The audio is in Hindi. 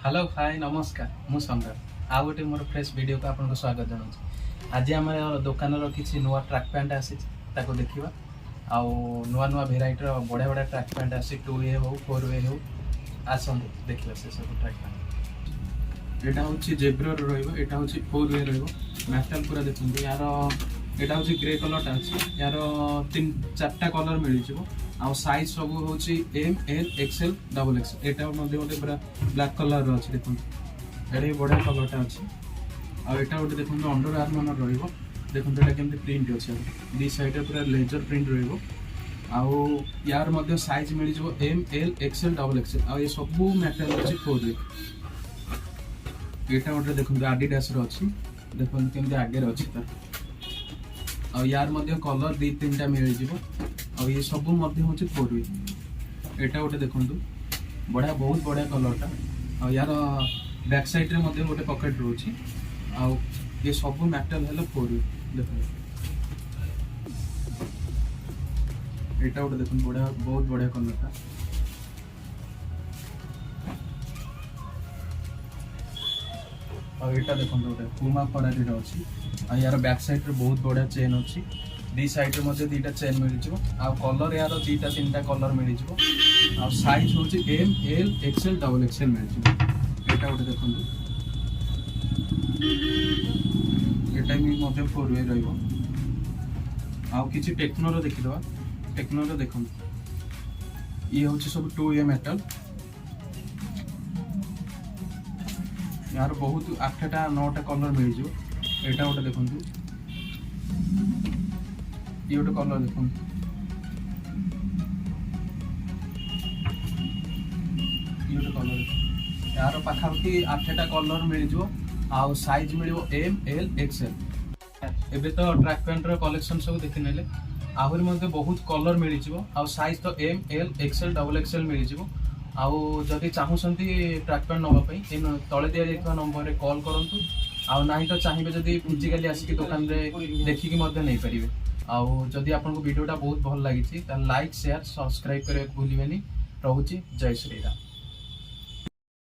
हेलो हाय नमस्कार मु शंकर आ गोटे मोर फ्रेश वीडियो को आपको स्वागत जनाऊँ। आज आम दुकान किसी नुआ ट्रैक पैंट आसी देखा आउ नुआ नुआ भेराइटर बढ़िया बढ़िया ट्रैक पैंट आसी 2A हो 4A हो आसन देखा से सब ट्रैक पैंट यहाँ हूँ जेब्रोर रहा हूँ 4A रैटल पूरा देखते यार यहाँ हूँ ग्रे कलरटा अच्छी यार 3-4टा कलर मिल जाओ साइज सब हूँ ML XL XXL यहाँ पूरा ब्लैक कलर अच्छी देखो ये बढ़िया कलरटा अच्छी आटा गोटे देखो अंडर आर्मर देखो यहाँ केमती प्रिंट अच्छे दी साइड पूरा लेजर प्रिंट रहा यार साइज मिल जाए ML XL XXL आ ये सब मटेरियल अच्छी 4A यहाँ गोटे देखो आडिडास अच्छी देखो केमती आगे अच्छी तार यार कलर 2-3टा मिल जाए ये सब हूँ 4A यहाँ गोटे देखो बढ़िया बहुत बढ़िया कलरटा यार बैक साइड रे गोटे पकेट रोचे ये सब मटेरियल है 4A देखो यहाँ गोटे देखो बढ़िया बहुत बढ़िया कलरटा यहाँ देखो गोटे पुमा फरारी अच्छी यार बैक साइड रे बहुत बढ़िया चेन अच्छी दी साइड रे 2टा चेन मिल जाए कलर यार 2-3टा कलर मिल जाए साइज हूँ ML XL XXL मिल जाए यहाँ गोटे देखो यहाँ भी 4A रही टेक्नोर देखीद टेक्नोर देखो ये हूँ सब 2A मेटल यार बहुत 8-9टा कलर मिल जाए यहाँ गोटे देखो ये गोटे कलर देखो ये गोटे कलर यार पाखापाखि 8टा कलर मिल जाए साइज मिल ML XL एबे तो ट्रैक पैंट कलेक्शन सब देखी नेले आहरी बहुत कलर मिल जाए साइज तो ML XL XXL मिल जाए जदि चाहूँगी ट्रैक पैंट नापी तले दि जाइए नंबर कॉल करूँ ना तो चाहिए जदि फिजिकाली आसिक दुकान में देखिकी नहीं पारे जदि आपको वीडियोटा बहुत भल लगी लाइक शेयर सब्सक्राइब करने को भूलें। रोचे जय श्री राम।